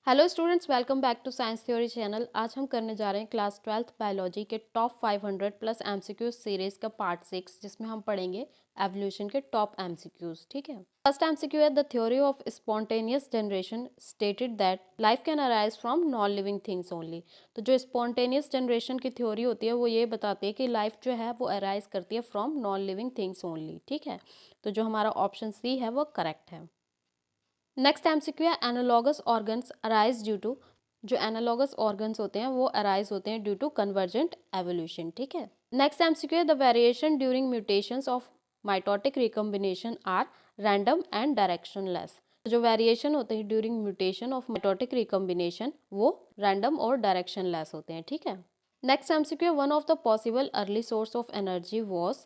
Hello students, welcome back to science theory channel. आज हम करने जा रहे हैं क्लास 12th बायोलॉजी के टॉप 500 प्लस एमसीक्यू सीरीज का पार्ट 6, जिसमें हम पढ़ेंगे एवोल्यूशन के टॉप एमसीक्यूज। ठीक है। फर्स्ट एमसीक्यू है the theory of spontaneous generation stated that life can arise from non living things only. तो जो स्पॉन्टेनियस जनरेशन की थ्योरी होती है वो ये बताती है कि लाइफ जो है वो अराइज करती है from non living things only. ठीक है। तो जो हमारा ऑप्शन सी है वो करेक्ट है। नेक्स्ट एमसीक्यू है analogous organs arise due to. जो एनालॉगस ऑर्गन्स होते हैं वो अराइज होते हैं ड्यू टू कन्वर्जेंट एवोल्यूशन। ठीक है। नेक्स्ट एमसीक्यू है the variation during mutations of mitotic recombination are random and directionless. जो वेरिएशन होते हैं during mutation of mitotic recombination वो रैंडम और डायरेक्शनलेस होते हैं। ठीक है। Next MCQ one of the possible early source of energy was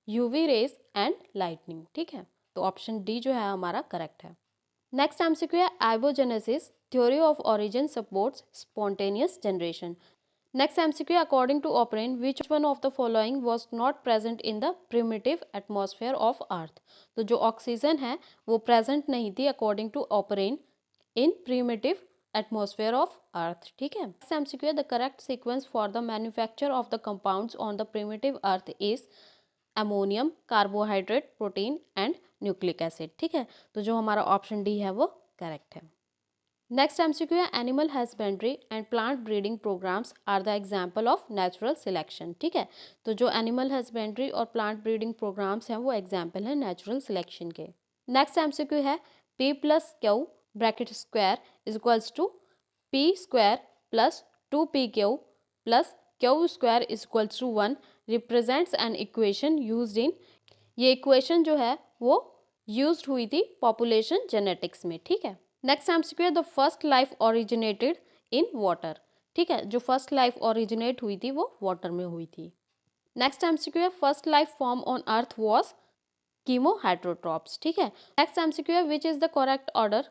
UV rays and lightning. ठीक है। तो ऑप्शन डी जो है हमारा करेक्ट है। नेक्स्ट एमसीक्यू है abiogenesis theory of origin supports spontaneous generation. Next MCQ according to Oparin which one of the following was not present in the primitive atmosphere of earth. तो जो oxygen है वो present नहीं थी according to Oparin in primitive atmosphere of earth. ठीक है। Next MCQ the correct sequence for the manufacture of the compounds on the primitive earth is ammonium, carbohydrate, protein and nucleic acid. ठीक है। तो जो हमारा option D है वो correct है। नेक्स्ट एमसीक्यू है animal husbandry and plant breeding programs are the example of natural selection. ठीक है। तो जो एनिमल हस्बेंड्री और प्लांट ब्रीडिंग प्रोग्राम्स हैं वो एग्जाम्पल है नेचुरल सिलेक्शन के। नेक्स्ट एमसीक्यू है P plus Q bracket square is equals to P square plus 2pq plus Q square is equals to 1 represents an equation used in. ये equation जो है वो used हुई थी पॉपुलेशन जेनेटिक्स में। ठीक है। Next MCQ the first life originated in water. ठीक है। जो फर्स्ट लाइफ ओरिजिनेट हुई थी वो वाटर में हुई थी। नेक्स्ट एमसीक्यू है first life form on earth was chemoheterotrophs. ठीक है। नेक्स्ट एमसीक्यू है which is the correct order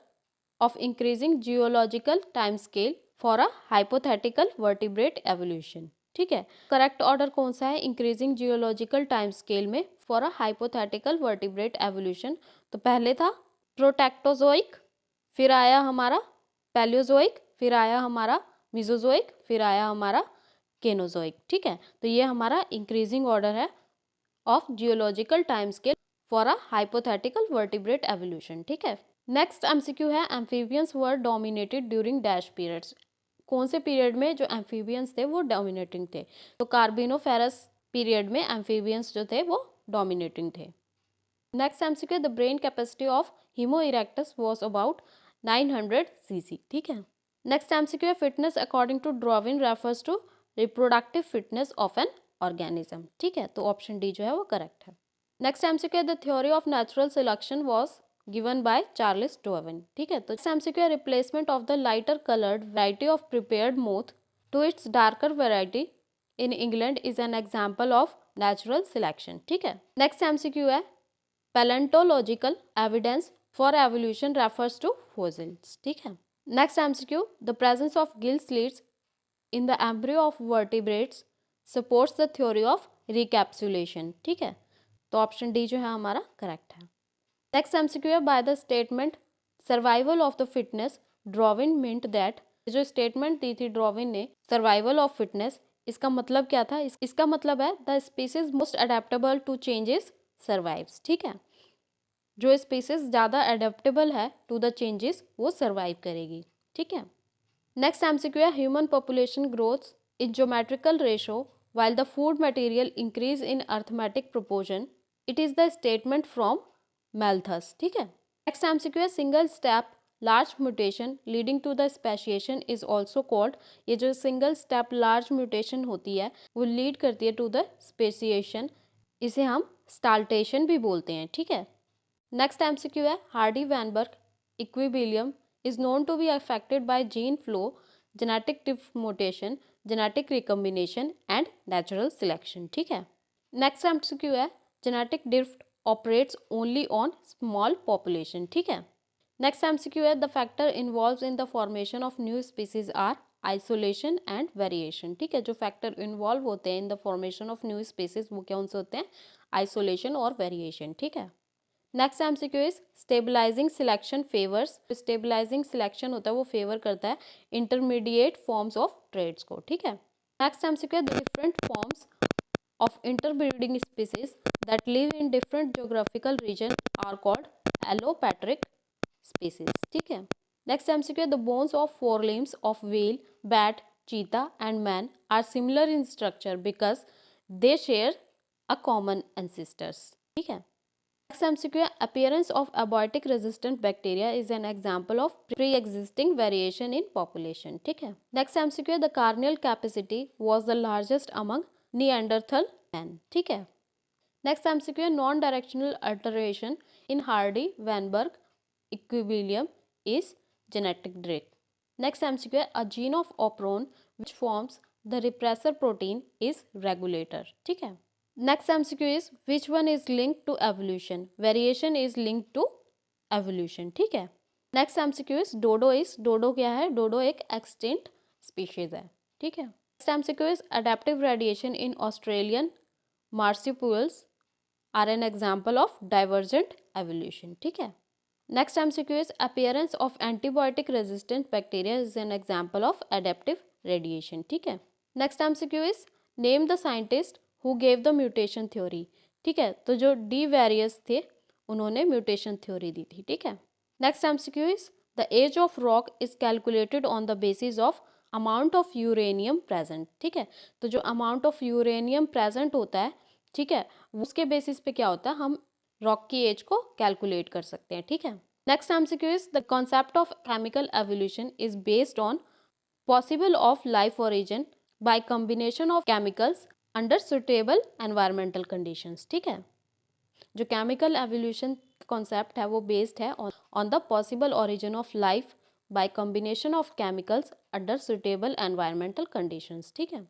of increasing geological time scale for a hypothetical vertebrate evolution। ठीक है। करेक्ट ऑर्डर कौन सा है इंक्रीजिंग जियोलॉजिकल टाइम स्केल में for a hypothetical vertebrate evolution? तो पहले था प्रोटेक्टोजोइक, फिर आया हमारा पैलियोजोइक, फिर आया हमारा मिजोजोइक, फिर आया हमारा केनोजोइक। ठीक है। तो ये हमारा इंक्रीजिंग ऑर्डर है of geological time scale for a hypothetical vertebrate evolution. ठीक है। नेक्स्ट एमसीक्यू है एम्फीबियंस वर डोमिनेटेड ड्यूरिंग डैश पीरियड्स। कौन से पीरियड में जो एम्फीबियंस थे वो डोमिनेटिंग थे? तो कार्बिनोफेरस पीरियड में एम्फीबियंस जो थे वो डोमिनेटिंग थे। Next MCQ the brain capacity of Homo erectus was about 900 cc. ठीक है। Next MCQ fitness according to Darwin refers to reproductive fitness of an organism. ठीक है। तो ऑप्शन डी जो है वो करेक्ट है। Next MCQ the theory of natural selection was given by Charles Darwin. ठीक है। तो MCQ replacement of the lighter coloured variety of prepared moth to its darker variety in England is an example of natural selection. ठीक है। Next MCQ है paleontological evidence for evolution refers to fossils. ठीक है। Next MCQ the presence of gill slits in the embryo of vertebrates supports the theory of रिकैप्सुलेशन। ठीक है। तो option D जो है हमारा करेक्ट है। नेक्स्ट एमसीक्यू है by the statement survival of the fitness Darwin meant that. जो statement दी थी ड्रॉविन ने सर्वाइवल ऑफ फिटनेस, इसका मतलब क्या था? इसका मतलब है the species most adaptable to changes survives. ठीक है। जो स्पीसीज ज़्यादा अडेप्टेबल है टू द चेंजेस वो सर्वाइव करेगी। ठीक है। नेक्स्ट एमसीक्यू है human population growth in geometrical ratio while the food material increase in arithmetic proportion. It is the statement from Malthus। ठीक है। नेक्स्ट एमसीक्यू है single step large mutation leading to the speciation is also called. ये जो single step large mutation होती है वो lead करती है टू द स्पेशिएशन, इसे हम स्टाल्टेशन भी बोलते हैं। ठीक है। नेक्स्ट एमसीक्यू है Hardy Weinberg equilibrium is known to be affected by gene flow, genetic mutation, genetic recombination and natural selection। ठीक है। नेक्स्ट एमसीक्यू है genetic drift operates only on small population। ठीक है। नेक्स्ट एमसीक्यू है the factor involve in the formation of new species are isolation and variation. ठीक है। जो factor involve होते हैं in the formation of new species वो कौन से होते हैं? आइसोलेशन और वेरिएशन। ठीक है। Next MCQ is stabilising selection favours. Stabilising selection होता है वो फेवर करता है इंटरमीडिएट फॉर्म्स ऑफ ट्रेड्स को, ठीक है। नेक्स्ट एमसीक्यू है the different forms of interbreeding species that live in different geographical region are called allopatric species, ठीक है। Next MCQ the bones of forelimbs of whale, bat, cheetah and man are similar in structure because they share a common ancestors, ठीक है। Next MCQ appearance of abiotic resistant bacteria is an example of pre existing variation in population, ठीक है। Next MCQ the cranial capacity was the largest among Neanderthal man, ठीक है। Next MCQ non directional alteration in Hardy Weinberg equilibrium is genetic drift. Next MCQ a gene of operon which forms the repressor protein is regulator, ठीक है। Next MCQ is which one is linked to evolution, variation is linked to evolution, ठीक है। Next MCQ is डोडो क्या है, डोडो एक extinct species है, ठीक है। Next MCQ is adaptive radiation in Australian marsupials are an example of divergent evolution, ठीक है। Next MCQ is appearance of antibiotic resistant bacteria is an example of adaptive radiation, ठीक है। Next MCQ is name the scientist who gave the mutation theory, ठीक है। तो जो D various थे उन्होंने म्यूटेशन थ्योरी दी थी, ठीक है। Next MCQ is the age of rock is calculated on the basis of amount of uranium present, ठीक है। तो जो अमाउंट ऑफ यूरेनियम प्रेजेंट होता है, ठीक है, उसके बेसिस पे क्या होता है, हम रॉक की एज को कैलकुलेट कर सकते हैं, ठीक है। Next MCQ is the concept of chemical evolution is based on possible of life origin bye combination of chemicals under suitable environmental conditions, ठीक है। जो केमिकल एवोल्यूशन कॉन्सेप्ट है वो बेस्ड है on the possible origin of life by combination of chemicals under suitable environmental conditions, ठीक है।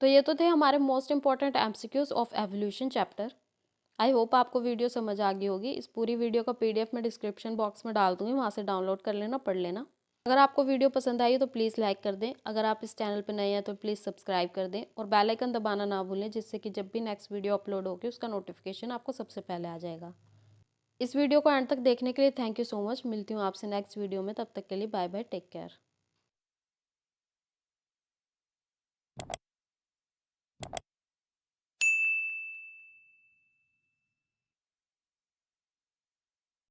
तो ये तो थे हमारे most important MCQs of evolution chapter. I hope आपको वीडियो समझ आ गई होगी। इस पूरी वीडियो का पीडीएफ मैं डिस्क्रिप्शन बॉक्स में डाल दूंगी, वहाँ से डाउनलोड कर लेना, पढ़ लेना। अगर आपको वीडियो पसंद आई तो प्लीज़ लाइक कर दें। अगर आप इस चैनल पर नए हैं तो प्लीज़ सब्सक्राइब कर दें और बेल आइकन दबाना ना भूलें, जिससे कि जब भी नेक्स्ट वीडियो अपलोड होगी उसका नोटिफिकेशन आपको सबसे पहले आ जाएगा। इस वीडियो को एंड तक देखने के लिए थैंक यू सो मच। मिलती हूँ आपसे नेक्स्ट वीडियो में, तब तक के लिए बाय बाय, टेक केयर।